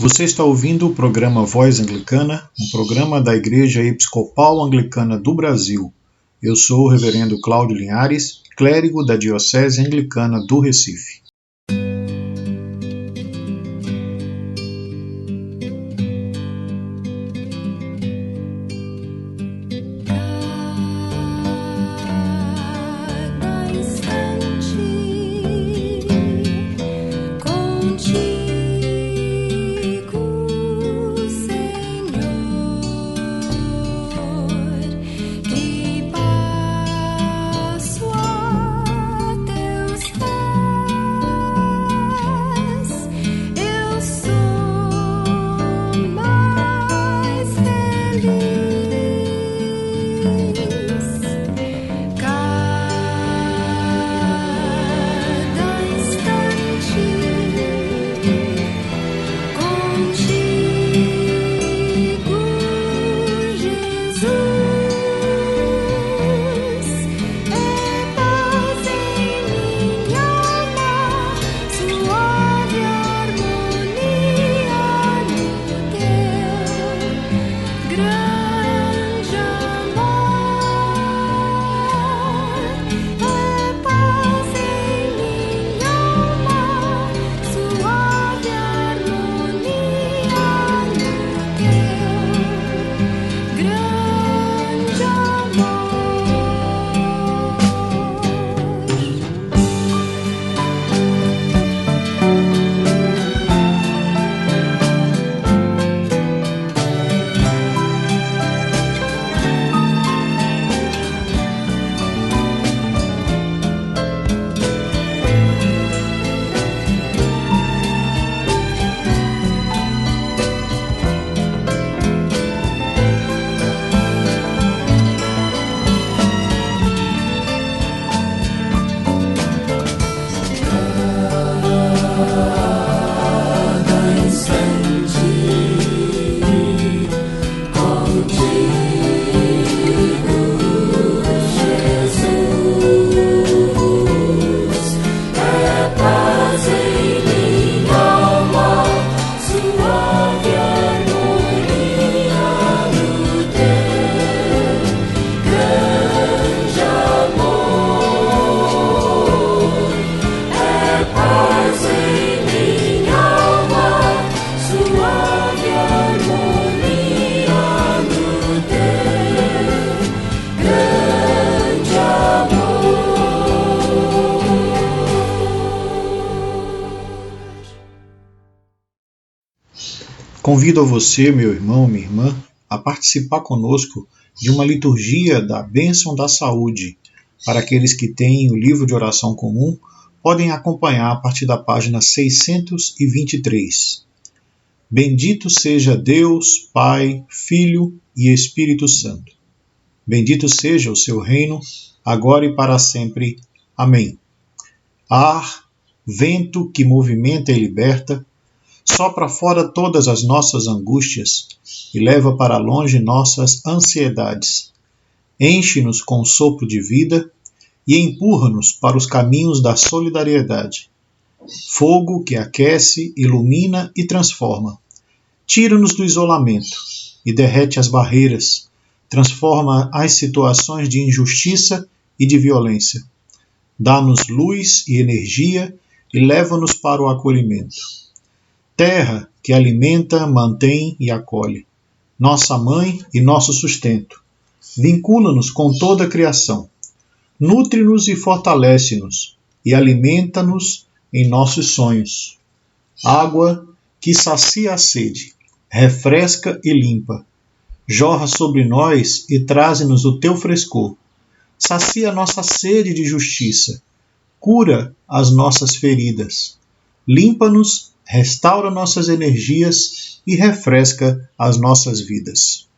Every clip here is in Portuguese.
Você está ouvindo o programa Voz Anglicana, um programa da Igreja Episcopal Anglicana do Brasil. Eu sou o reverendo Cláudio Linhares, clérigo da Diocese Anglicana do Recife. Convido a você, meu irmão, minha irmã, a participar conosco de uma liturgia da Bênção da Saúde. Para aqueles que têm o livro de oração comum, podem acompanhar a partir da página 623. Bendito seja Deus, Pai, Filho e Espírito Santo. Bendito seja o seu reino, agora e para sempre. Amém. Ar, vento que movimenta e liberta, sopra fora todas as nossas angústias e leva para longe nossas ansiedades. Enche-nos com o sopro de vida e empurra-nos para os caminhos da solidariedade. Fogo que aquece, ilumina e transforma. Tira-nos do isolamento e derrete as barreiras, transforma as situações de injustiça e de violência. Dá-nos luz e energia e leva-nos para o acolhimento. Terra que alimenta, mantém e acolhe, nossa mãe e nosso sustento. Vincula-nos com toda a criação. Nutre-nos e fortalece-nos, e alimenta-nos em nossos sonhos. Água que sacia a sede, refresca e limpa. Jorra sobre nós e traze-nos o teu frescor. Sacia nossa sede de justiça. Cura as nossas feridas. Limpa-nos, restaura nossas energias e refresca as nossas vidas.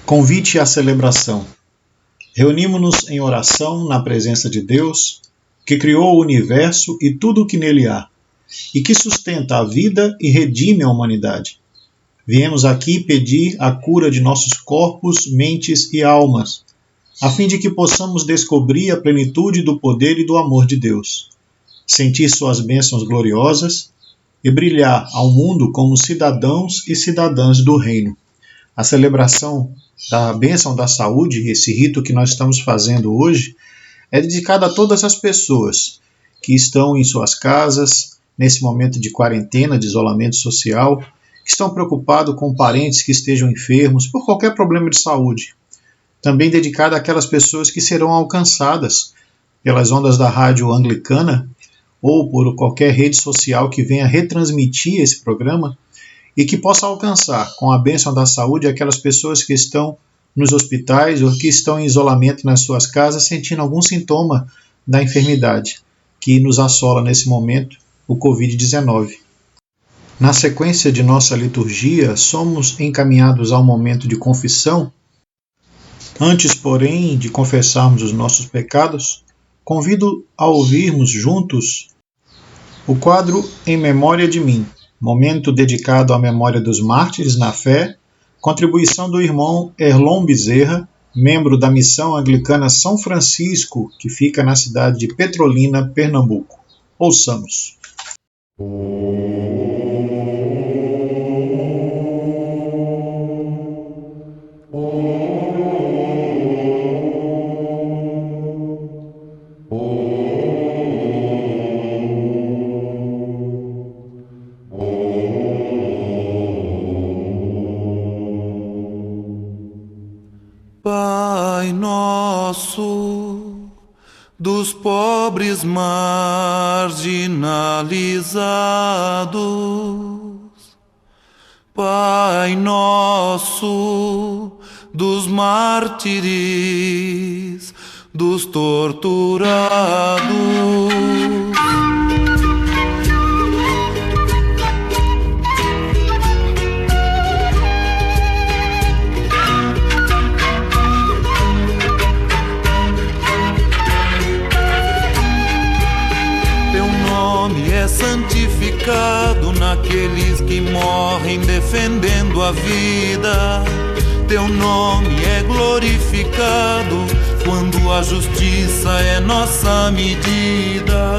Convite à celebração. Reunimos-nos em oração na presença de Deus, que criou o universo e tudo o que nele há, e que sustenta a vida e redime a humanidade. Viemos aqui pedir a cura de nossos corpos, mentes e almas, a fim de que possamos descobrir a plenitude do poder e do amor de Deus, sentir suas bênçãos gloriosas e brilhar ao mundo como cidadãos e cidadãs do reino. A celebração da bênção da saúde, esse rito que nós estamos fazendo hoje, é dedicado a todas as pessoas que estão em suas casas, nesse momento de quarentena, de isolamento social, que estão preocupados com parentes que estejam enfermos por qualquer problema de saúde. Também dedicado àquelas pessoas que serão alcançadas pelas ondas da rádio anglicana ou por qualquer rede social que venha retransmitir esse programa e que possa alcançar, com a bênção da saúde, aquelas pessoas que estão nos hospitais ou que estão em isolamento nas suas casas sentindo algum sintoma da enfermidade que nos assola nesse momento, o Covid-19. Na sequência de nossa liturgia, somos encaminhados ao momento de confissão. Antes, porém, de confessarmos os nossos pecados, convido a ouvirmos juntos o quadro Em Memória de Mim, momento dedicado à memória dos mártires na fé, contribuição do irmão Erlon Bezerra, membro da Missão Anglicana São Francisco, que fica na cidade de Petrolina, Pernambuco. Ouçamos. Pai nosso, dos pobres marginalizados, Pai nosso, dos mártires, dos torturados. Santificado naqueles que morrem defendendo a vida. Teu nome é glorificado quando a justiça é nossa medida.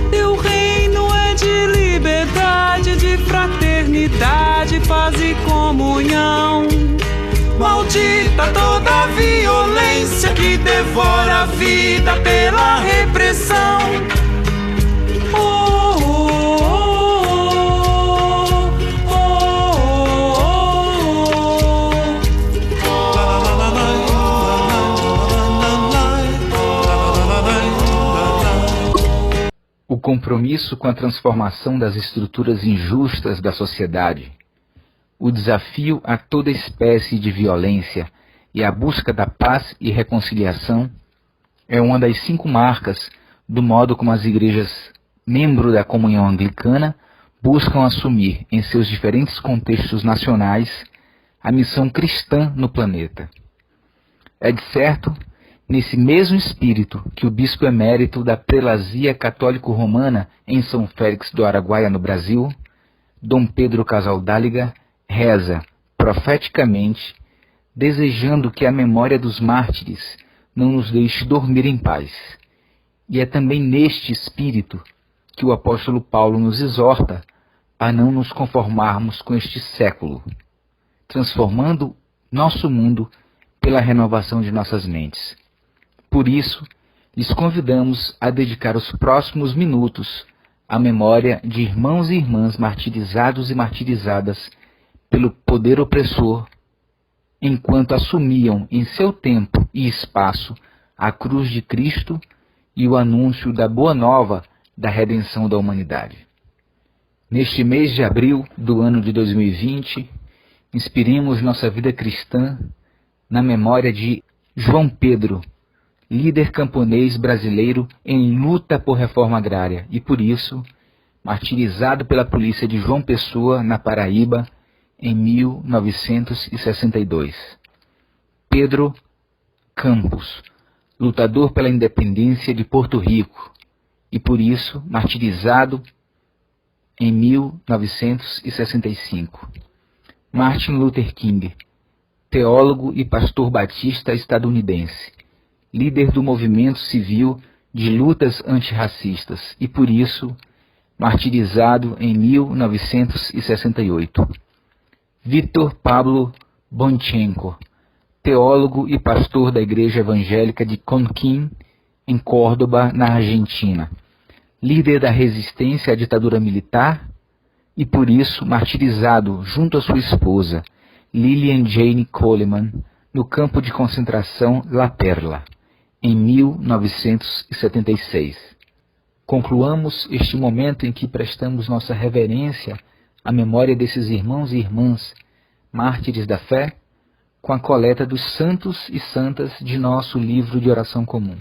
Teu reino é de liberdade, de fraternidade, paz e comunhão. Maldita toda a violência que devora a vida pela repressão. O compromisso com a transformação das estruturas injustas da sociedade, o desafio a toda espécie de violência e a busca da paz e reconciliação é uma das 5 marcas do modo como as igrejas membro da comunhão anglicana buscam assumir em seus diferentes contextos nacionais a missão cristã no planeta. É de certo nesse mesmo espírito que o bispo emérito da prelazia católico-romana em São Félix do Araguaia, no Brasil, Dom Pedro Casaldáliga, reza profeticamente, desejando que a memória dos mártires não nos deixe dormir em paz. E é também neste espírito que o apóstolo Paulo nos exorta a não nos conformarmos com este século, transformando nosso mundo pela renovação de nossas mentes. Por isso, lhes convidamos a dedicar os próximos minutos à memória de irmãos e irmãs martirizados e martirizadas pelo poder opressor, enquanto assumiam em seu tempo e espaço a cruz de Cristo e o anúncio da boa nova da redenção da humanidade. Neste mês de abril do ano de 2020, inspiremos nossa vida cristã na memória de João Pedro, líder camponês brasileiro em luta por reforma agrária e, por isso, martirizado pela polícia de João Pessoa, na Paraíba, em 1962. Pedro Campos, lutador pela independência de Porto Rico e por isso martirizado em 1965. Martin Luther King, teólogo e pastor batista estadunidense, líder do movimento civil de lutas antirracistas e por isso martirizado em 1968. Victor Pablo Bonchenko, teólogo e pastor da Igreja Evangélica de Conquín, em Córdoba, na Argentina, líder da resistência à ditadura militar e por isso martirizado junto à sua esposa, Lilian Jane Coleman, no campo de concentração La Perla, em 1976. Concluamos este momento em que prestamos nossa reverência à memória desses irmãos e irmãs, mártires da fé, com a coleta dos santos e santas de nosso livro de oração comum.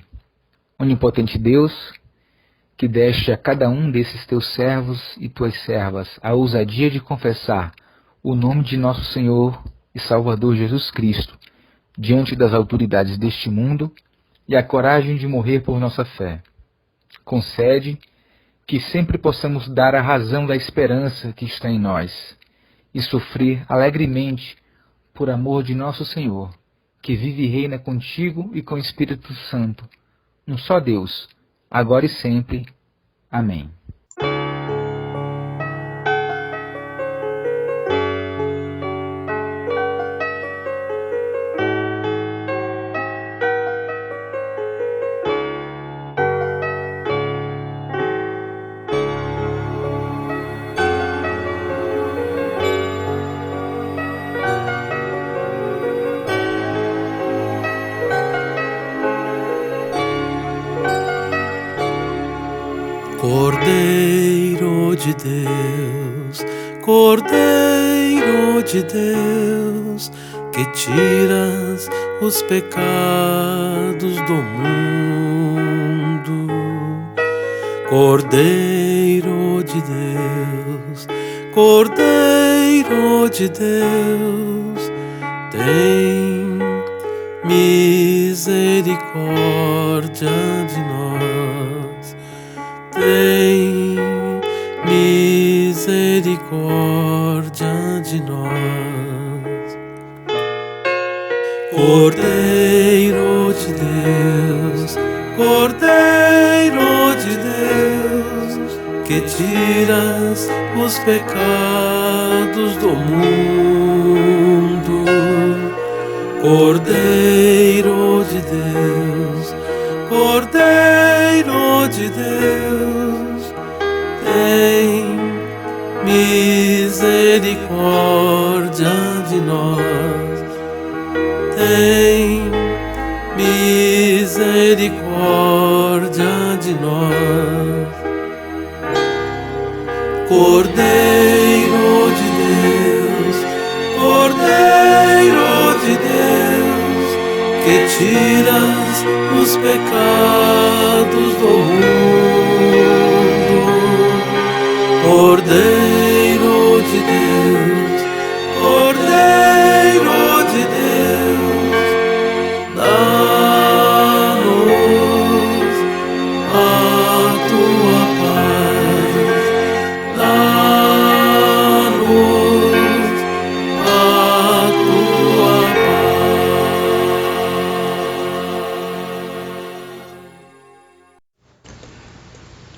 Onipotente Deus, que deste a cada um desses teus servos e tuas servas a ousadia de confessar o nome de nosso Senhor e Salvador Jesus Cristo diante das autoridades deste mundo e a coragem de morrer por nossa fé. Concede que sempre possamos dar a razão da esperança que está em nós e sofrer alegremente por amor de nosso Senhor, que vive e reina contigo e com o Espírito Santo, um só Deus, agora e sempre. Amém. Cordeiro de Deus, Cordeiro de Deus, que tiras os pecados do mundo. Cordeiro de Deus, Cordeiro de Deus, tem misericórdia de nós. Tem misericórdia de nós. Cordeiro de Deus, Cordeiro de Deus, que tiras os pecados do mundo. Cordeiro de Deus, Cordeiro de Deus, tem misericórdia de nós. Tem misericórdia de nós. Cordeiro de Deus, Cordeiro de Deus, que tiras os pecados do mundo. Cordeiro de Deus, Cordeiro de Deus, dá-nos a tua paz, dá-nos a tua paz.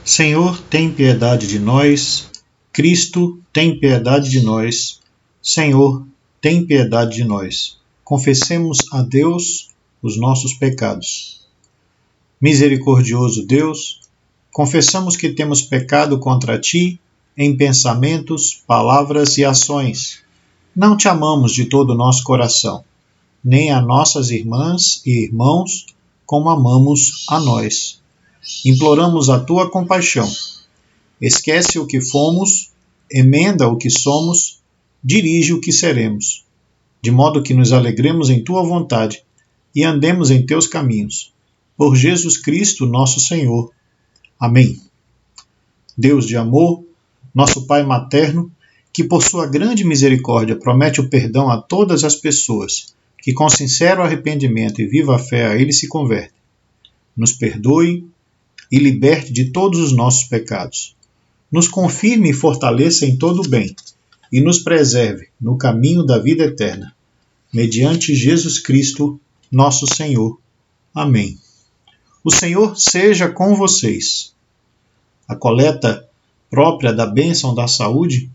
Senhor, tem piedade de nós. Cristo, tem piedade de nós. Senhor, tem piedade de nós. Confessemos a Deus os nossos pecados. Misericordioso Deus, confessamos que temos pecado contra Ti em pensamentos, palavras e ações. Não Te amamos de todo o nosso coração, nem a nossas irmãs e irmãos como amamos a nós. Imploramos a Tua compaixão. Esquece o que fomos, emenda o que somos, dirige o que seremos, de modo que nos alegremos em Tua vontade e andemos em Teus caminhos. Por Jesus Cristo, nosso Senhor. Amém. Deus de amor, nosso Pai materno, que por sua grande misericórdia promete o perdão a todas as pessoas, que com sincero arrependimento e viva fé a Ele se convertem. Nos perdoe e liberte de todos os nossos pecados. Nos confirme e fortaleça em todo o bem e nos preserve no caminho da vida eterna. Mediante Jesus Cristo, nosso Senhor. Amém. O Senhor seja com vocês. A coleta própria da bênção da saúde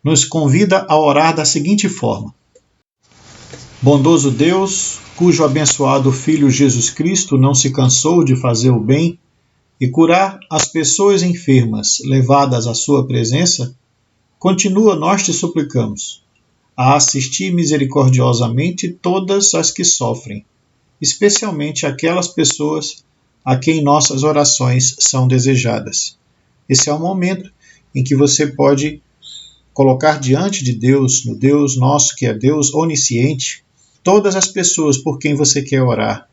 nos convida a orar da seguinte forma: bondoso Deus, cujo abençoado Filho Jesus Cristo não se cansou de fazer o bem e curar as pessoas enfermas levadas à sua presença, continua, nós te suplicamos, a assistir misericordiosamente todas as que sofrem, especialmente aquelas pessoas a quem nossas orações são desejadas. Esse é o momento em que você pode colocar diante de Deus, no Deus nosso, que é Deus onisciente, todas as pessoas por quem você quer orar.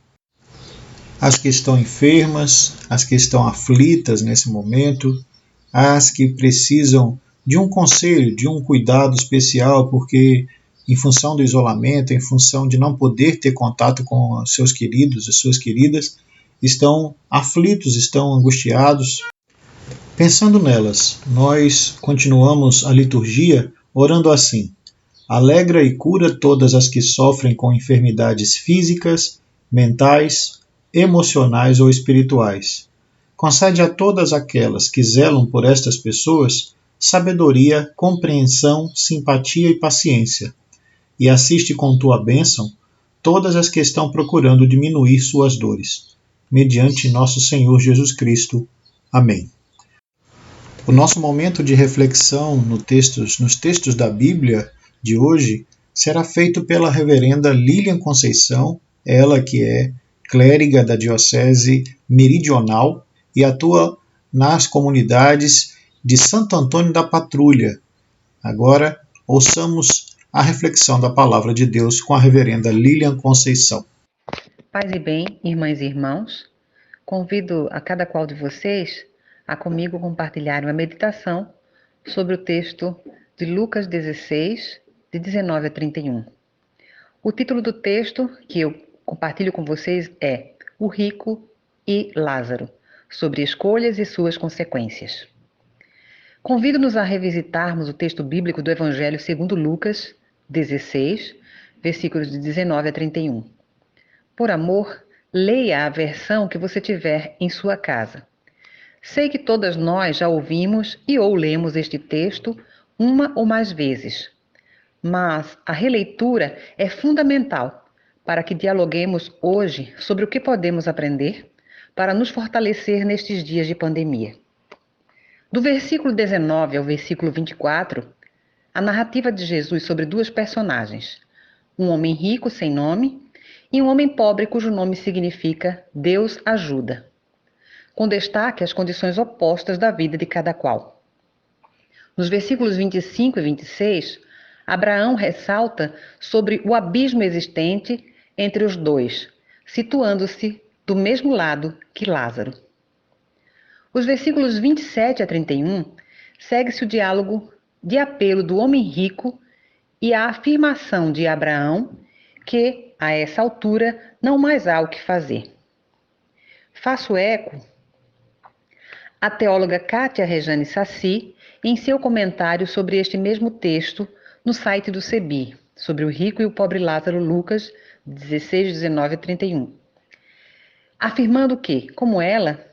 As que estão enfermas, as que estão aflitas nesse momento, as que precisam de um conselho, de um cuidado especial, porque em função do isolamento, em função de não poder ter contato com seus queridos e suas queridas, estão aflitos, estão angustiados. Pensando nelas, nós continuamos a liturgia orando assim: alegra e cura todas as que sofrem com enfermidades físicas, mentais, emocionais ou espirituais. Concede a todas aquelas que zelam por estas pessoas sabedoria, compreensão, simpatia e paciência, e assiste com tua bênção todas as que estão procurando diminuir suas dores. Mediante nosso Senhor Jesus Cristo. Amém. O nosso momento de reflexão nos textos da Bíblia de hoje será feito pela reverenda Lilian Conceição, ela que é clériga da Diocese Meridional e atua nas comunidades de Santo Antônio da Patrulha. Agora, ouçamos a reflexão da Palavra de Deus com a reverenda Lilian Conceição. Paz e bem, irmãs e irmãos, convido a cada qual de vocês a comigo compartilhar uma meditação sobre o texto de Lucas 16, de 19 a 31. O título do texto que eu compartilho com vocês é O Rico e Lázaro, sobre escolhas e suas consequências. Convido-nos a revisitarmos o texto bíblico do Evangelho segundo Lucas 16, versículos de 19 a 31. Por amor, leia a versão que você tiver em sua casa. Sei que todas nós já ouvimos e ou lemos este texto uma ou mais vezes, mas a releitura é fundamental para que dialoguemos hoje sobre o que podemos aprender para nos fortalecer nestes dias de pandemia. Do versículo 19 ao versículo 24, a narrativa de Jesus sobre duas personagens, um homem rico sem nome e um homem pobre cujo nome significa Deus ajuda, com destaque às condições opostas da vida de cada qual. Nos versículos 25 e 26, Abraão ressalta sobre o abismo existente entre os dois, situando-se do mesmo lado que Lázaro. Os versículos 27 a 31 segue-se o diálogo de apelo do homem rico e a afirmação de Abraão que, a essa altura, não mais há o que fazer. Faço eco à teóloga Kátia Rejane Saci em seu comentário sobre este mesmo texto no site do CEBI, sobre o rico e o pobre Lázaro, Lucas 16, 19 a 31, afirmando que, como ela,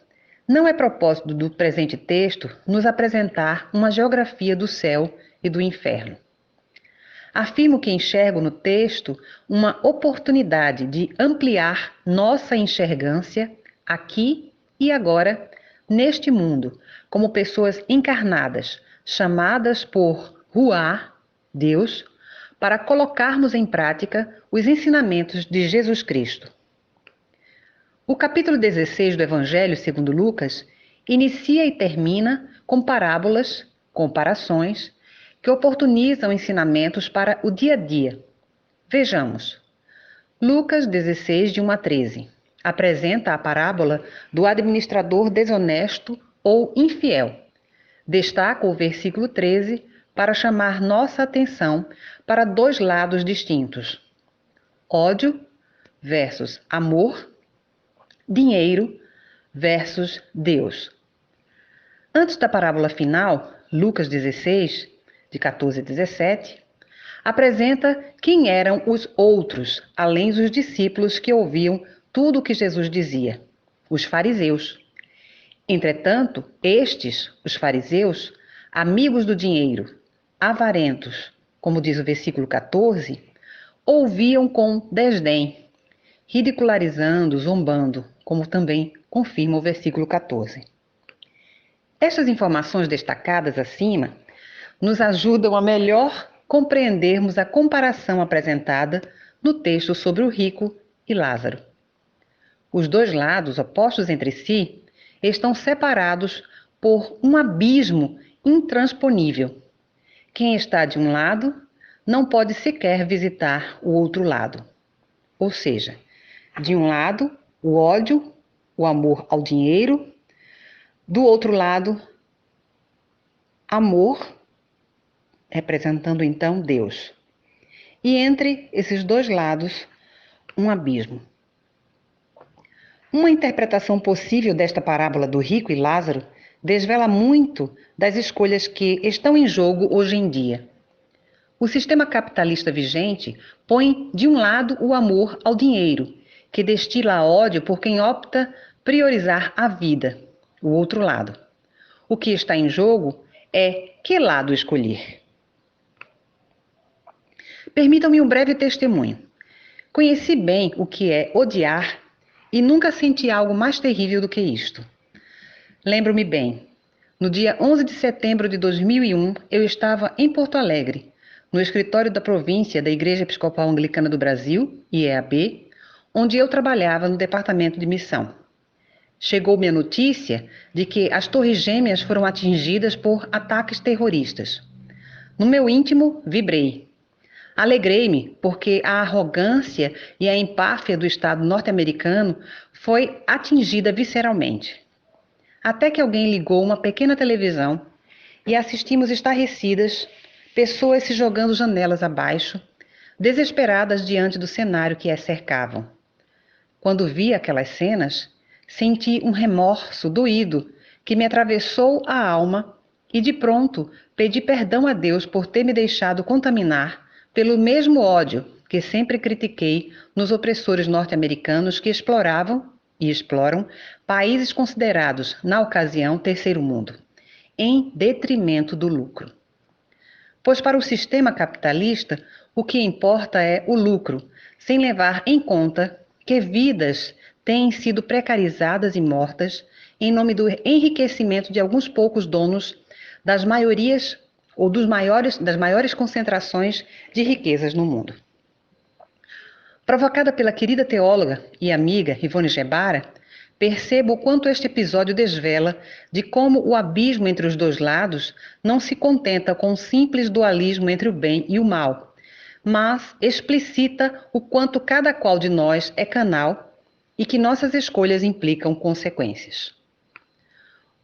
não é propósito do presente texto nos apresentar uma geografia do céu e do inferno. Afirmo que enxergo no texto uma oportunidade de ampliar nossa enxergância aqui e agora, neste mundo, como pessoas encarnadas, chamadas por Ruá, Deus, para colocarmos em prática os ensinamentos de Jesus Cristo. O capítulo 16 do Evangelho segundo Lucas inicia e termina com parábolas, comparações, que oportunizam ensinamentos para o dia a dia. Vejamos. Lucas 16, de 1 a 13, apresenta a parábola do administrador desonesto ou infiel. Destaca o versículo 13 para chamar nossa atenção para dois lados distintos. ódio versus amor, dinheiro versus Deus. Antes da parábola final, Lucas 16, de 14 a 17, apresenta quem eram os outros, além dos discípulos que ouviam tudo o que Jesus dizia, os fariseus. Entretanto, estes, os fariseus, amigos do dinheiro, avarentos, como diz o versículo 14, ouviam com desdém, ridicularizando, zombando, como também confirma o versículo 14. Estas informações destacadas acima nos ajudam a melhor compreendermos a comparação apresentada no texto sobre o rico e Lázaro. Os dois lados, opostos entre si, estão separados por um abismo intransponível. Quem está de um lado não pode sequer visitar o outro lado. Ou seja, de um lado, o ódio, o amor ao dinheiro, do outro lado, amor, representando então Deus. E entre esses dois lados, um abismo. Uma interpretação possível desta parábola do rico e Lázaro desvela muito das escolhas que estão em jogo hoje em dia. O sistema capitalista vigente põe de um lado o amor ao dinheiro, que destila ódio por quem opta priorizar a vida, o outro lado. O que está em jogo é que lado escolher. Permitam-me um breve testemunho. Conheci bem o que é odiar e nunca senti algo mais terrível do que isto. Lembro-me bem, no dia 11 de setembro de 2001, eu estava em Porto Alegre, no escritório da província da Igreja Episcopal Anglicana do Brasil, IEAB, onde eu trabalhava no departamento de missão. Chegou-me a notícia de que as Torres Gêmeas foram atingidas por ataques terroristas. No meu íntimo, vibrei. Alegrei-me porque a arrogância e a empáfia do Estado norte-americano foi atingida visceralmente. Até que alguém ligou uma pequena televisão e assistimos estarrecidas pessoas se jogando janelas abaixo, desesperadas diante do cenário que as cercavam. Quando vi aquelas cenas, senti um remorso doído que me atravessou a alma e de pronto pedi perdão a Deus por ter me deixado contaminar pelo mesmo ódio que sempre critiquei nos opressores norte-americanos que exploravam e exploram países considerados, na ocasião, terceiro mundo, em detrimento do lucro. Pois para o sistema capitalista, o que importa é o lucro, sem levar em conta que vidas têm sido precarizadas e mortas em nome do enriquecimento de alguns poucos donos das maiorias ou das maiores concentrações de riquezas no mundo. Provocada pela querida teóloga e amiga Ivone Gebara, percebo o quanto este episódio desvela de como o abismo entre os dois lados não se contenta com um simples dualismo entre o bem e o mal, mas explicita o quanto cada qual de nós é canal e que nossas escolhas implicam consequências.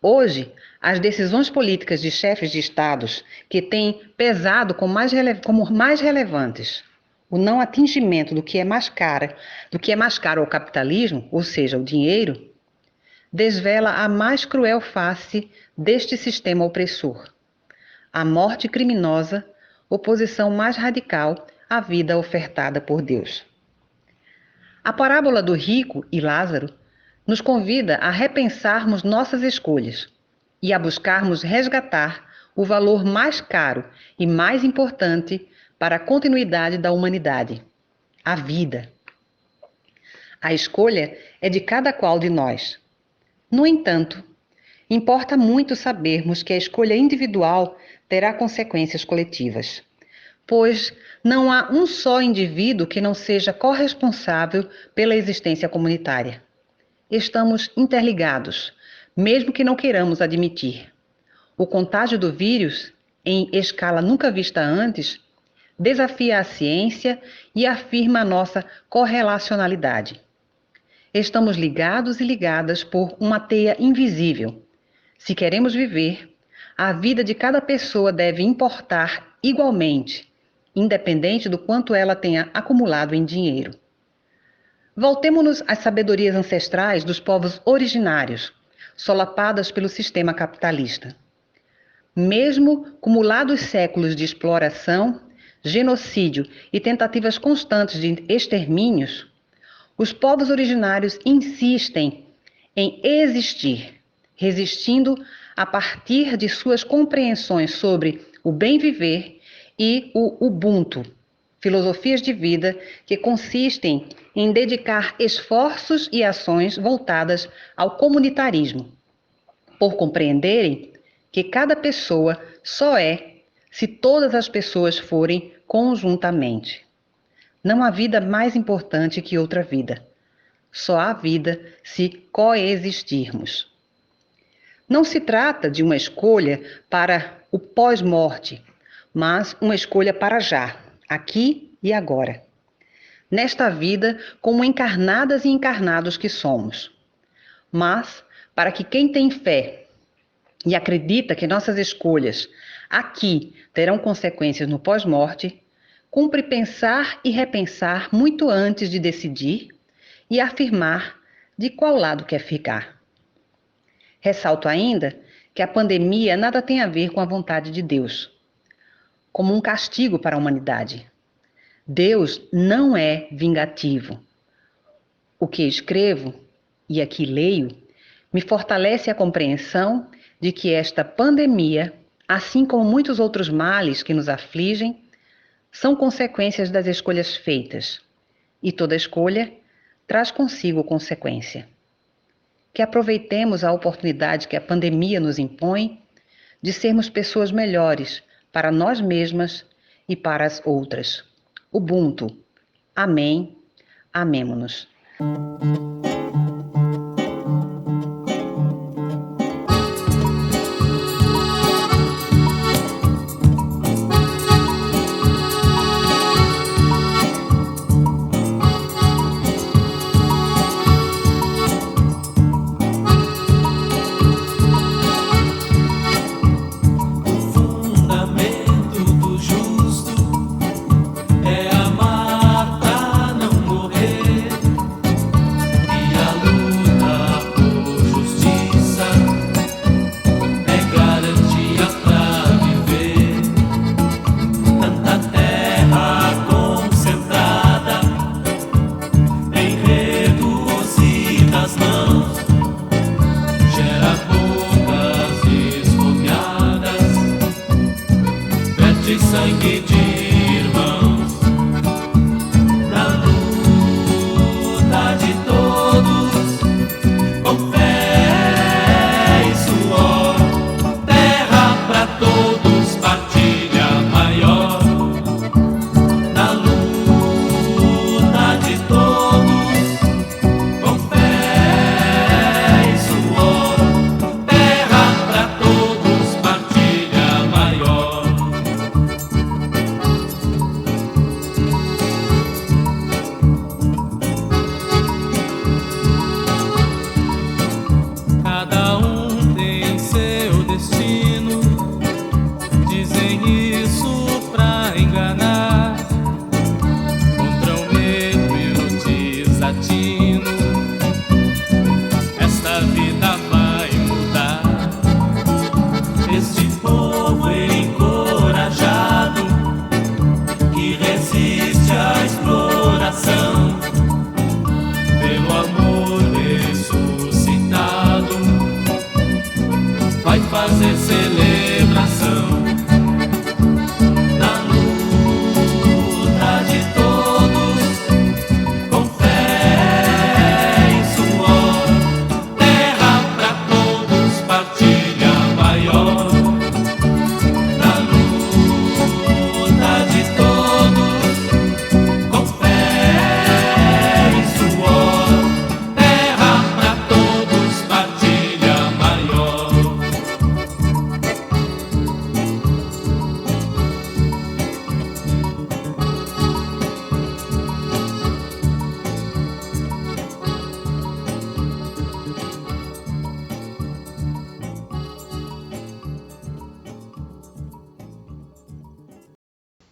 Hoje, as decisões políticas de chefes de estados que têm pesado como mais relevantes o não atingimento do que é mais caro ao capitalismo, ou seja, o dinheiro, desvela a mais cruel face deste sistema opressor. A morte criminosa, oposição mais radical à vida ofertada por Deus. A parábola do rico e Lázaro nos convida a repensarmos nossas escolhas e a buscarmos resgatar o valor mais caro e mais importante para a continuidade da humanidade, a vida. A escolha é de cada qual de nós. No entanto, importa muito sabermos que a escolha individual terá consequências coletivas, pois não há um só indivíduo que não seja corresponsável pela existência comunitária. Estamos interligados, mesmo que não queiramos admitir. O contágio do vírus, em escala nunca vista antes, desafia a ciência e afirma a nossa correlacionalidade. Estamos ligados e ligadas por uma teia invisível. Se queremos viver, a vida de cada pessoa deve importar igualmente independente do quanto ela tenha acumulado em dinheiro. Voltemo-nos às sabedorias ancestrais dos povos originários, solapadas pelo sistema capitalista. Mesmo cumulados séculos de exploração, genocídio e tentativas constantes de extermínios, os povos originários insistem em existir, resistindo a partir de suas compreensões sobre o bem viver e o Ubuntu, filosofias de vida que consistem em dedicar esforços e ações voltadas ao comunitarismo, por compreenderem que cada pessoa só é se todas as pessoas forem conjuntamente. Não há vida mais importante que outra vida. Só há vida se coexistirmos. Não se trata de uma escolha para o pós-morte, mas uma escolha para já, aqui e agora. Nesta vida, como encarnadas e encarnados que somos. Mas, para que quem tem fé e acredita que nossas escolhas aqui terão consequências no pós-morte, cumpre pensar e repensar muito antes de decidir e afirmar de qual lado quer ficar. Ressalto ainda que a pandemia nada tem a ver com a vontade de Deus, como um castigo para a humanidade. Deus não é vingativo. O que escrevo, e aqui leio, me fortalece a compreensão de que esta pandemia, assim como muitos outros males que nos afligem, são consequências das escolhas feitas, e toda escolha traz consigo consequência. Que aproveitemos a oportunidade que a pandemia nos impõe de sermos pessoas melhores para nós mesmas e para as outras. Ubuntu. Amém. Amemo-nos.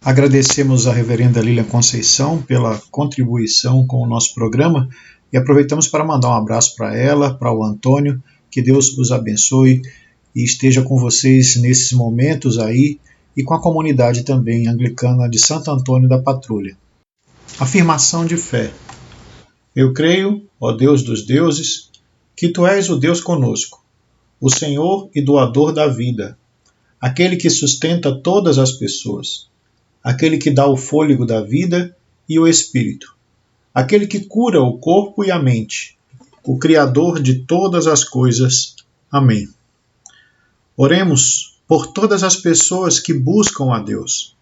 Agradecemos a reverenda Lilian Conceição pela contribuição com o nosso programa e aproveitamos para mandar um abraço para ela, para o Antônio, que Deus os abençoe e esteja com vocês nesses momentos aí e com a comunidade também anglicana de Santo Antônio da Patrulha. Afirmação de fé. Eu creio, ó Deus dos deuses, que Tu és o Deus conosco, o Senhor e doador da vida, aquele que sustenta todas as pessoas, aquele que dá o fôlego da vida e o espírito, aquele que cura o corpo e a mente, o Criador de todas as coisas. Amém. Oremos por todas as pessoas que buscam a Deus,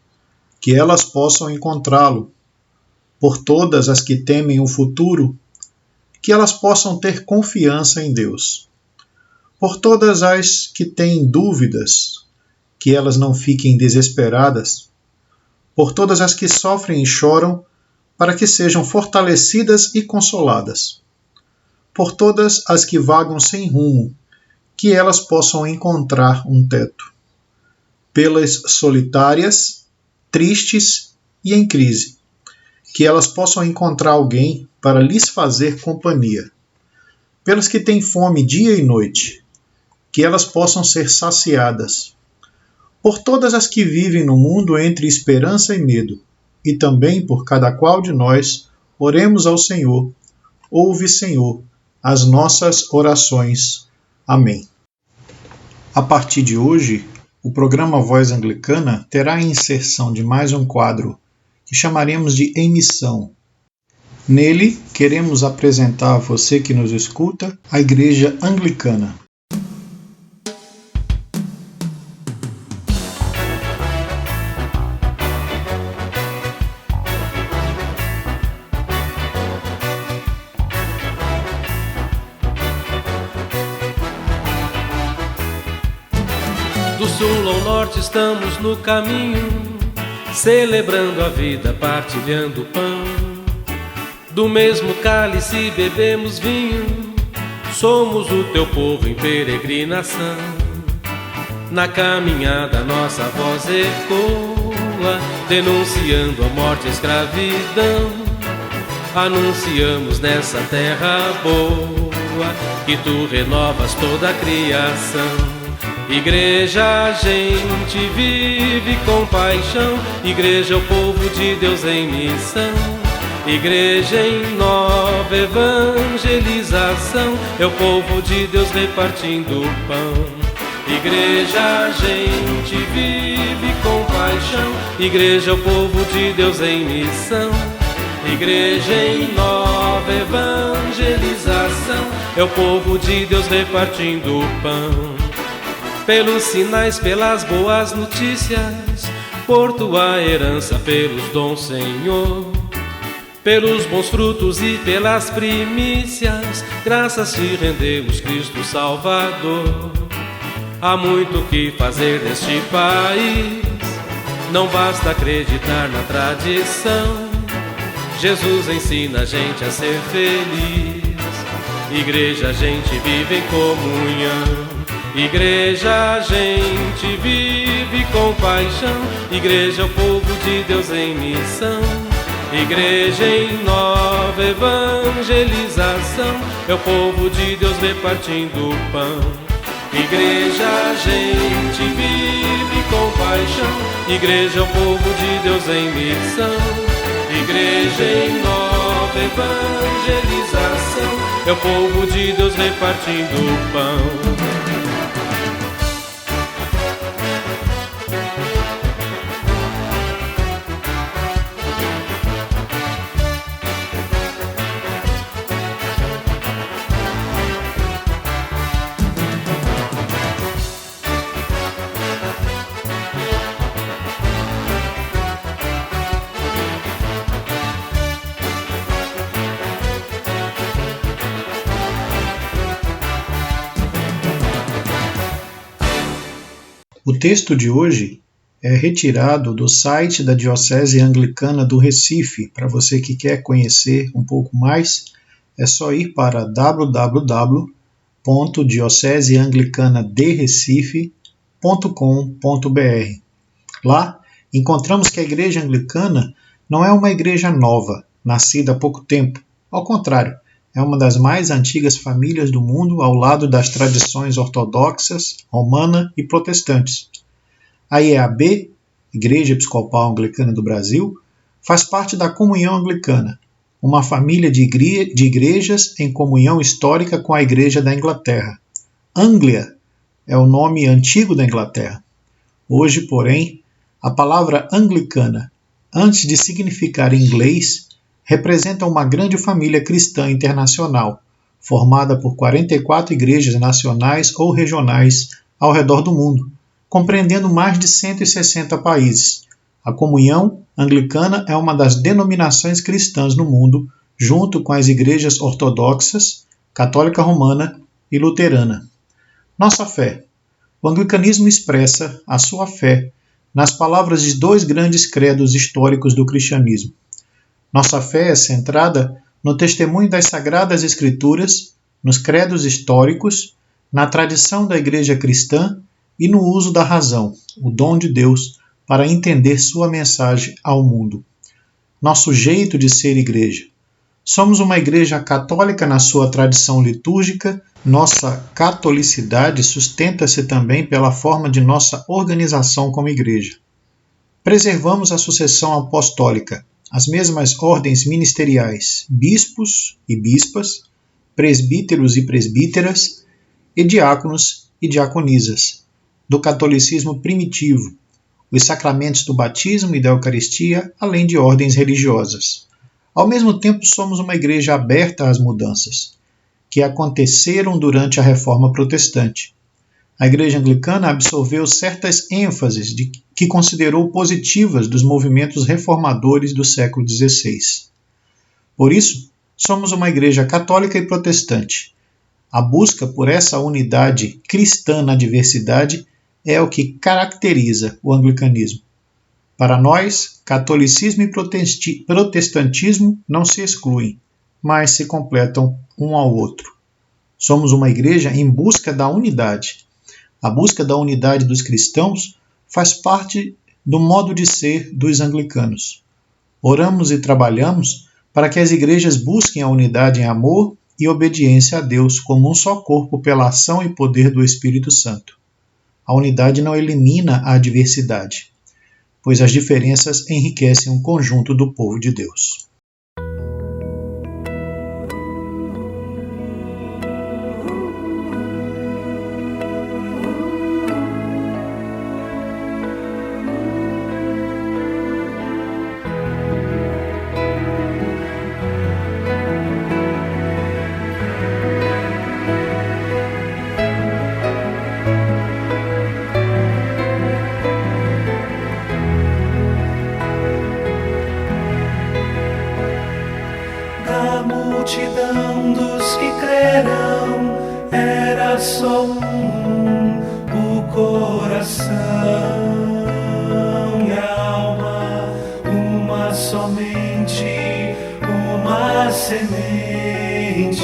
que elas possam encontrá-lo, por todas as que temem o futuro, que elas possam ter confiança em Deus, por todas as que têm dúvidas, que elas não fiquem desesperadas, por todas as que sofrem e choram, para que sejam fortalecidas e consoladas, por todas as que vagam sem rumo, que elas possam encontrar um teto, pelas solitárias, tristes e em crise, que elas possam encontrar alguém para lhes fazer companhia, pelas que têm fome dia e noite, que elas possam ser saciadas, por todas as que vivem no mundo entre esperança e medo, e também por cada qual de nós, oremos ao Senhor. Ouve, Senhor, as nossas orações. Amém. A partir de hoje, o programa Voz Anglicana terá a inserção de mais um quadro que chamaremos de Em Missão. Nele, queremos apresentar a você que nos escuta a Igreja Anglicana. Do sul ao norte estamos no caminho, celebrando a vida, partilhando o pão. Do mesmo cálice bebemos vinho, somos o teu povo em peregrinação. Na caminhada nossa voz ecoa, denunciando a morte e a escravidão. Anunciamos nessa terra boa, que tu renovas toda a criação. Igreja, a gente vive com paixão. Igreja é o povo de Deus em missão. Igreja em nova evangelização, é o povo de Deus repartindo o pão. Igreja, a gente vive com paixão. Igreja é o povo de Deus em missão. Igreja em nova evangelização, é o povo de Deus repartindo o pão. Pelos sinais, pelas boas notícias, por tua herança, pelos dons, Senhor. Pelos bons frutos e pelas primícias, graças te rendemos, Cristo Salvador. Há muito que fazer neste país, não basta acreditar na tradição. Jesus ensina a gente a ser feliz. Igreja, a gente vive em comunhão. Igreja, a gente vive com paixão. Igreja é o povo de Deus em missão. Igreja em nova evangelização, é o povo de Deus repartindo o pão. Igreja, a gente vive com paixão. Igreja é o povo de Deus em missão. Igreja em nova evangelização, é o povo de Deus repartindo o pão. O texto de hoje é retirado do site da Diocese Anglicana do Recife. Para você que quer conhecer um pouco mais, é só ir para www.dioceseanglicanaderecife.com.br. Lá encontramos que a Igreja Anglicana não é uma igreja nova, nascida há pouco tempo. Ao contrário, é uma das mais antigas famílias do mundo, ao lado das tradições ortodoxas, romana e protestantes. A IEAB, Igreja Episcopal Anglicana do Brasil, faz parte da Comunhão Anglicana, uma família de igrejas em comunhão histórica com a Igreja da Inglaterra. Anglia é o nome antigo da Inglaterra. Hoje, porém, a palavra anglicana, antes de significar inglês, representa uma grande família cristã internacional, formada por 44 igrejas nacionais ou regionais ao redor do mundo, compreendendo mais de 160 países. A Comunhão Anglicana é uma das denominações cristãs no mundo, junto com as igrejas ortodoxas, católica romana e luterana. Nossa fé. O anglicanismo expressa a sua fé nas palavras de dois grandes credos históricos do cristianismo. Nossa fé é centrada no testemunho das Sagradas Escrituras, nos credos históricos, na tradição da Igreja cristã e no uso da razão, o dom de Deus, para entender sua mensagem ao mundo. Nosso jeito de ser igreja. Somos uma igreja católica na sua tradição litúrgica. Nossa catolicidade sustenta-se também pela forma de nossa organização como igreja. Preservamos a sucessão apostólica, as mesmas ordens ministeriais, bispos e bispas, presbíteros e presbíteras, e diáconos e diaconisas, do catolicismo primitivo, os sacramentos do batismo e da Eucaristia, além de ordens religiosas. Ao mesmo tempo, somos uma igreja aberta às mudanças, que aconteceram durante a Reforma Protestante. A Igreja Anglicana absorveu certas ênfases que considerou positivas dos movimentos reformadores do século XVI. Por isso, somos uma igreja católica e protestante. A busca por essa unidade cristã na diversidade é o que caracteriza o anglicanismo. Para nós, catolicismo e protestantismo não se excluem, mas se completam um ao outro. Somos uma igreja em busca da unidade. A busca da unidade dos cristãos faz parte do modo de ser dos anglicanos. Oramos e trabalhamos para que as igrejas busquem a unidade em amor e obediência a Deus como um só corpo pela ação e poder do Espírito Santo. A unidade não elimina a diversidade, pois as diferenças enriquecem o conjunto do povo de Deus. Multidão dos que crerão, era só o coração e a alma, uma somente, uma semente,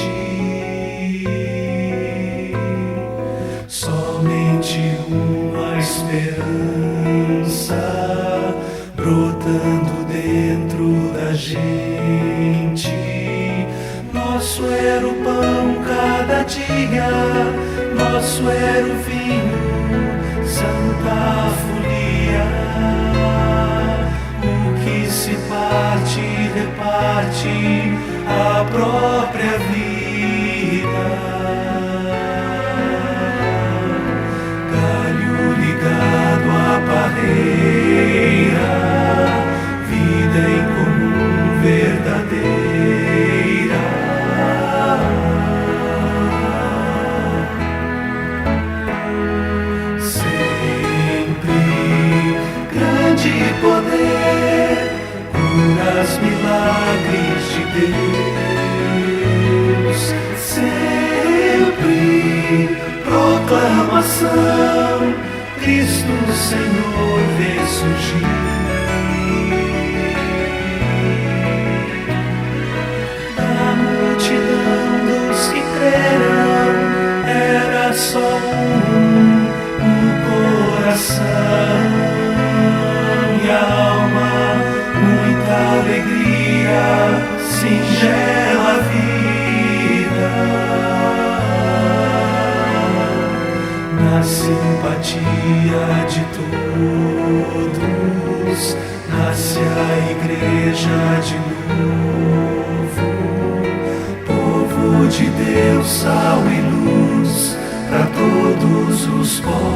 somente uma esperança brotando dentro da gente. Nosso era o pão cada dia, nosso era o vinho, santa folia. O que se parte, reparte a própria vida. Galho ligado à parreira, vida em comum verdadeira. Poder, curas, milagres de Deus, sempre proclamação, Cristo Senhor vê surgir. A multidão dos que crerão, era só o coração. todos, nasce a igreja de novo, povo de Deus, sal e luz para todos os povos.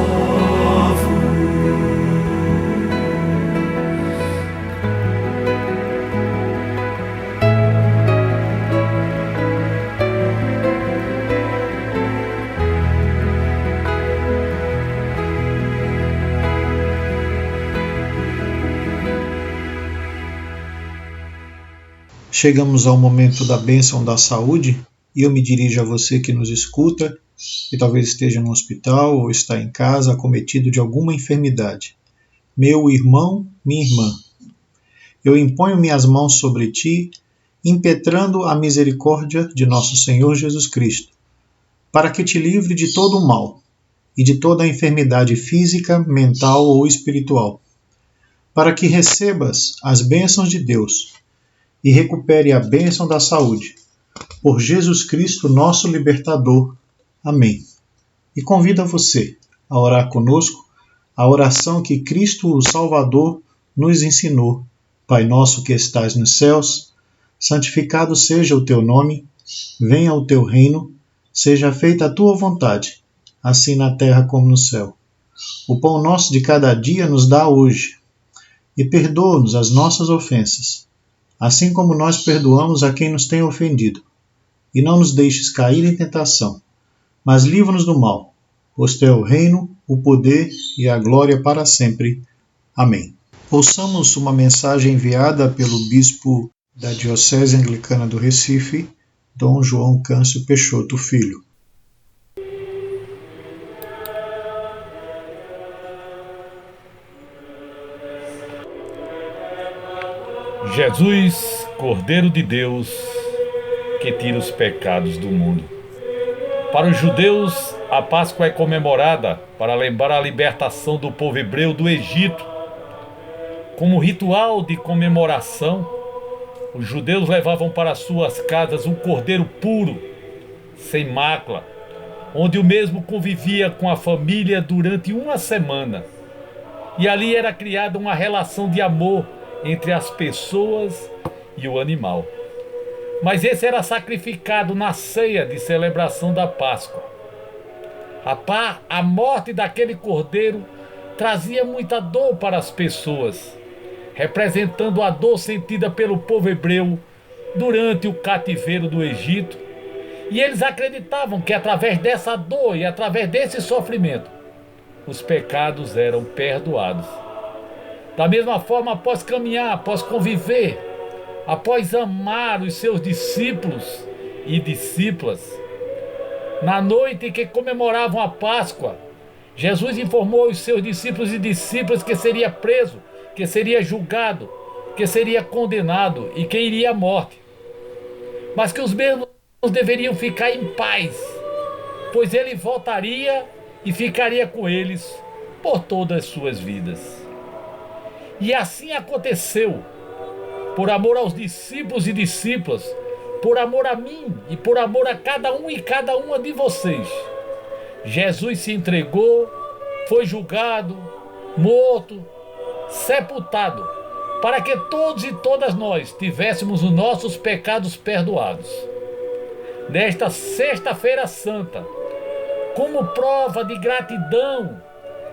Chegamos ao momento da bênção da saúde e eu me dirijo a você que nos escuta, que talvez esteja no hospital ou está em casa acometido de alguma enfermidade. Meu irmão, minha irmã, eu imponho minhas mãos sobre ti, impetrando a misericórdia de nosso Senhor Jesus Cristo, para que te livre de todo o mal e de toda a enfermidade física, mental ou espiritual, para que recebas as bênçãos de Deus e recupere a bênção da saúde. Por Jesus Cristo, nosso libertador. Amém. E convido a você a orar conosco a oração que Cristo, o Salvador, nos ensinou. Pai nosso que estais nos céus, santificado seja o teu nome, venha o teu reino, seja feita a tua vontade, assim na terra como no céu. O pão nosso de cada dia nos dá hoje, e perdoa-nos as nossas ofensas, assim como nós perdoamos a quem nos tem ofendido. E não nos deixes cair em tentação, mas livra-nos do mal, pois teu é o reino, o poder e a glória para sempre. Amém. Ouçamos uma mensagem enviada pelo bispo da Diocese Anglicana do Recife, Dom João Câncio Peixoto Filho. Jesus, Cordeiro de Deus, que tira os pecados do mundo. Para os judeus, a Páscoa é comemorada para lembrar a libertação do povo hebreu do Egito. Como ritual de comemoração, os judeus levavam para suas casas um cordeiro puro, sem mácula, onde o mesmo convivia com a família durante uma semana. E ali era criada uma relação de amor entre as pessoas e o animal. Mas esse era sacrificado na ceia de celebração da Páscoa. A morte daquele cordeiro trazia muita dor para as pessoas, representando a dor sentida pelo povo hebreu durante o cativeiro do Egito. E eles acreditavam que através dessa dor e através desse sofrimento, os pecados eram perdoados. Da mesma forma, após caminhar, após conviver, após amar os seus discípulos e discípulas, na noite em que comemoravam a Páscoa, Jesus informou os seus discípulos e discípulas que seria preso, que seria julgado, que seria condenado e que iria à morte. Mas que os mesmos deveriam ficar em paz, pois ele voltaria e ficaria com eles por todas as suas vidas. E assim aconteceu, por amor aos discípulos e discípulas, por amor a mim e por amor a cada um e cada uma de vocês. Jesus se entregou, foi julgado, morto, sepultado, para que todos e todas nós tivéssemos os nossos pecados perdoados. Nesta Sexta-feira Santa, como prova de gratidão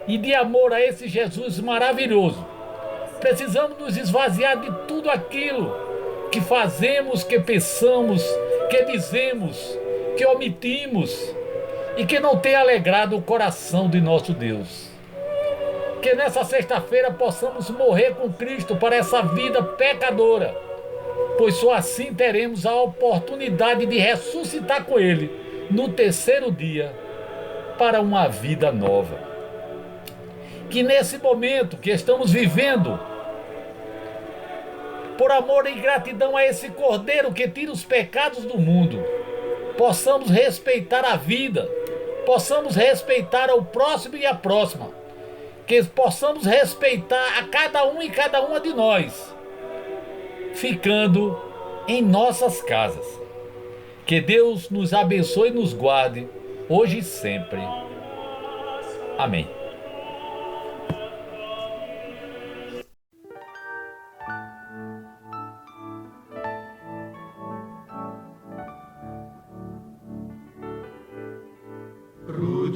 e de amor a esse Jesus maravilhoso, precisamos nos esvaziar de tudo aquilo que fazemos, que pensamos, que dizemos, que omitimos e que não tem alegrado o coração de nosso Deus. Que nessa sexta-feira possamos morrer com Cristo para essa vida pecadora, pois só assim teremos a oportunidade de ressuscitar com Ele no terceiro dia para uma vida nova. Que nesse momento que estamos vivendo, por amor e gratidão a esse Cordeiro que tira os pecados do mundo, possamos respeitar a vida, possamos respeitar o próximo e a próxima, que possamos respeitar a cada um e cada uma de nós, ficando em nossas casas. Que Deus nos abençoe e nos guarde, hoje e sempre. Amém.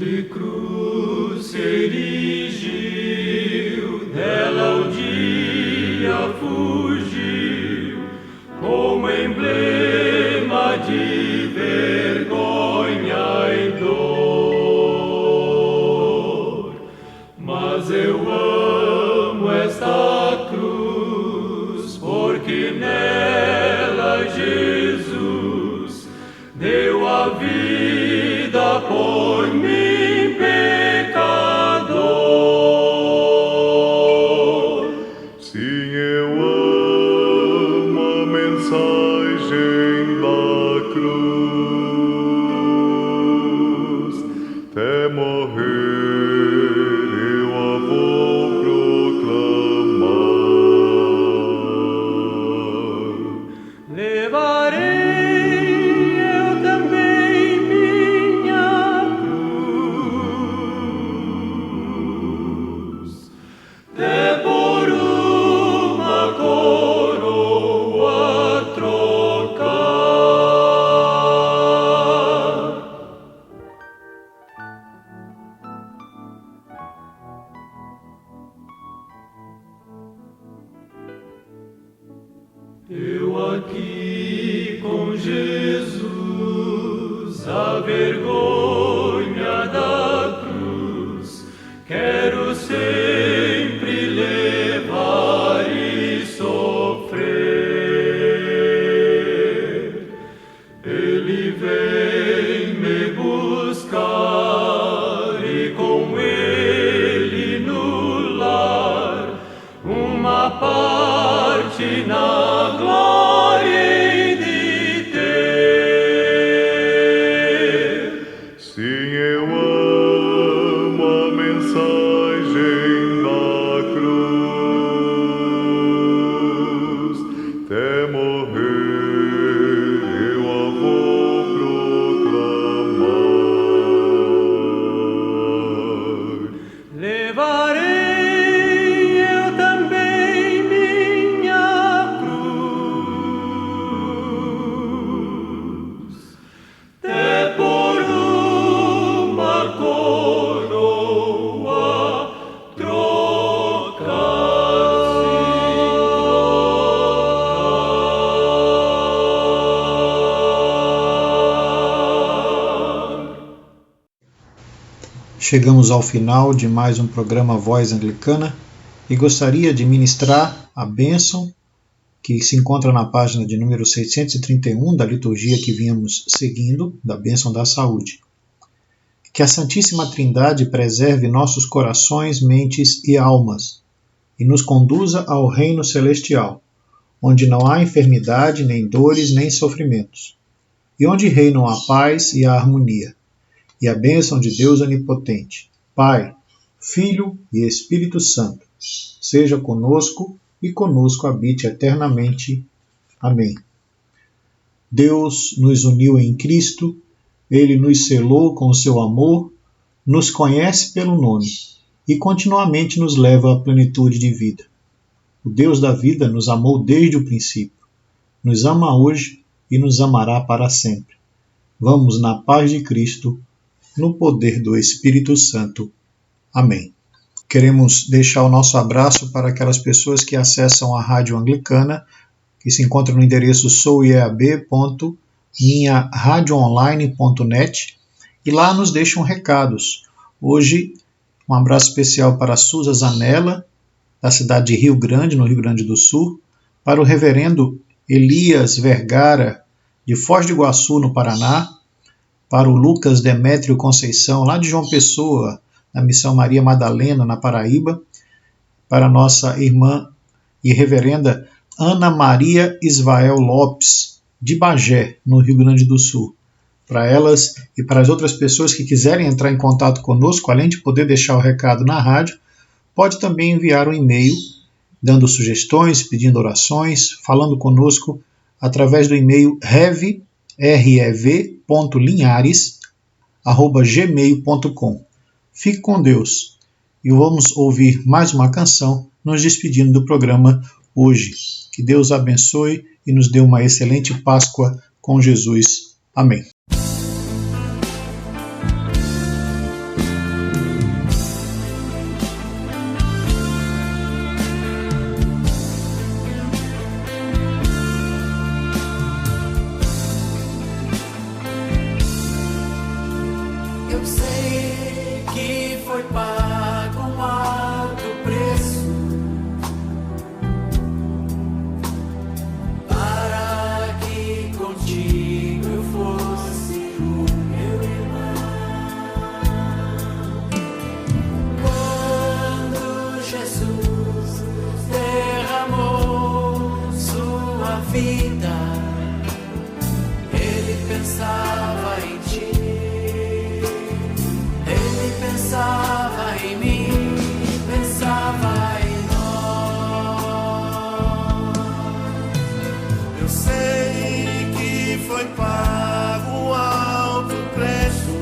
de cruz se erigiu, dela um dia fugiu, como emblema de vergonha e dor. Mas eu amo esta cruz, porque nela Jesus deu a vida por mim, pecador. Sim, eu amo a mensagem da cruz, até morrer eu a vou proclamar. Levarei eu também minha cruz, até por uma coroa trocar. Eu aqui com Jesus, a vergonha da cruz, quero sempre levar e sofrer. Ele vem me buscar e com ele no lar uma parte na glória hei de ter. Sim, eu amo a mensagem da cruz, até morrer eu a vou proclamar. Levarei eu também minha cruz, até por uma coroa trocar. Chegamos ao final de mais um programa Voz Anglicana e gostaria de ministrar a bênção que se encontra na página de número 631 da liturgia que vínhamos seguindo, da bênção da saúde. Que a Santíssima Trindade preserve nossos corações, mentes e almas e nos conduza ao reino celestial, onde não há enfermidade, nem dores, nem sofrimentos, e onde reinam a paz e a harmonia, e a bênção de Deus Onipotente, Pai, Filho e Espírito Santo, seja conosco e conosco habite eternamente. Amém. Deus nos uniu em Cristo, Ele nos selou com o seu amor, nos conhece pelo nome e continuamente nos leva à plenitude de vida. O Deus da vida nos amou desde o princípio, nos ama hoje e nos amará para sempre. Vamos na paz de Cristo, no poder do Espírito Santo. Amém. Queremos deixar o nosso abraço para aquelas pessoas que acessam a Rádio Anglicana, que se encontra no endereço souiab.minharadioonline.net, e lá nos deixam recados. Hoje, um abraço especial para a Suza Zanella, da cidade de Rio Grande, no Rio Grande do Sul, para o reverendo Elias Vergara, de Foz do Iguaçu, no Paraná, para o Lucas Demétrio Conceição, lá de João Pessoa, na Missão Maria Madalena, na Paraíba, para nossa irmã e reverenda Ana Maria Isvael Lopes, de Bagé, no Rio Grande do Sul. Para elas e para as outras pessoas que quiserem entrar em contato conosco, além de poder deixar o recado na rádio, pode também enviar um e-mail dando sugestões, pedindo orações, falando conosco através do e-mail rev.linhares@gmail.com. Fique com Deus e vamos ouvir mais uma canção nos despedindo do programa hoje. Que Deus abençoe e nos dê uma excelente Páscoa com Jesus. Amém. vida, Ele pensava em ti, Ele pensava em mim, pensava em nós. Eu sei que foi pago um alto preço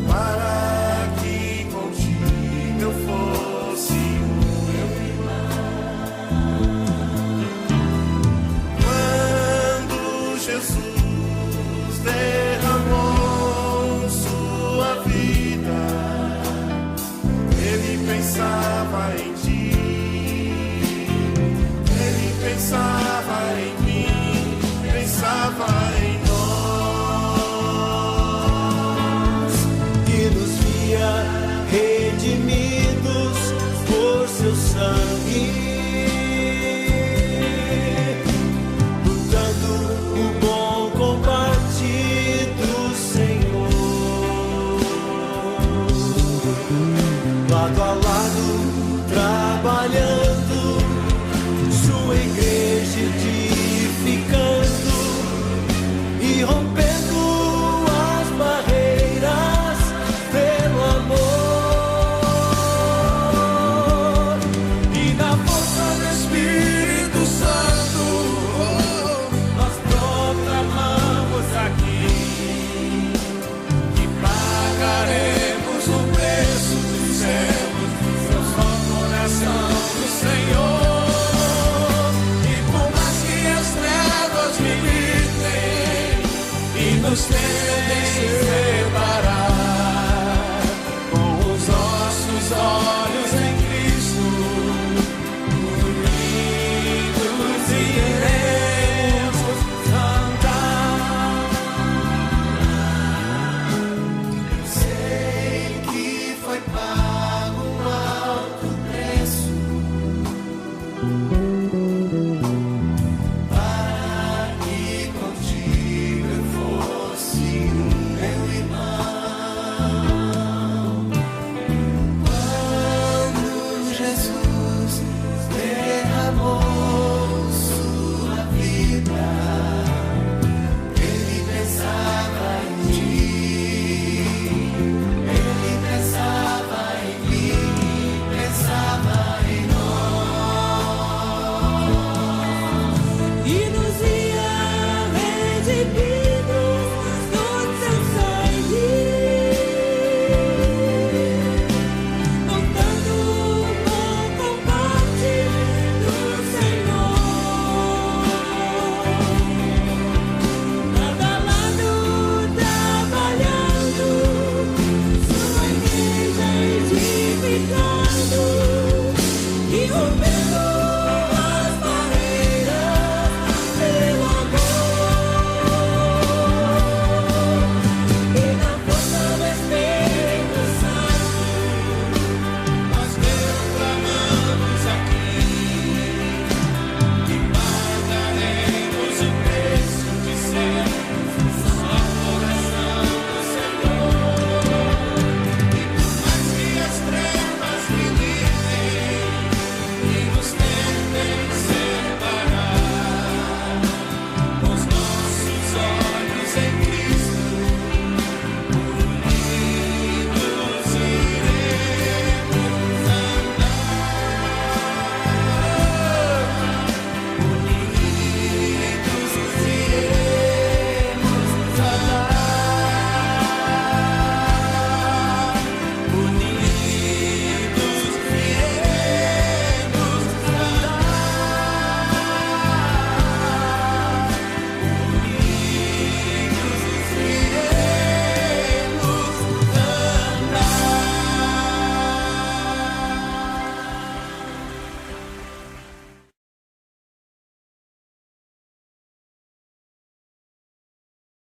para que contigo eu fosse meu irmão. Quando Jesus derramou sua vida, Ele pensava em ti, Ele pensava em mim, pensava em nós, e nos via redimidos por seu sangue, lutando o bom combate do Senhor, lado a lado, trabalhando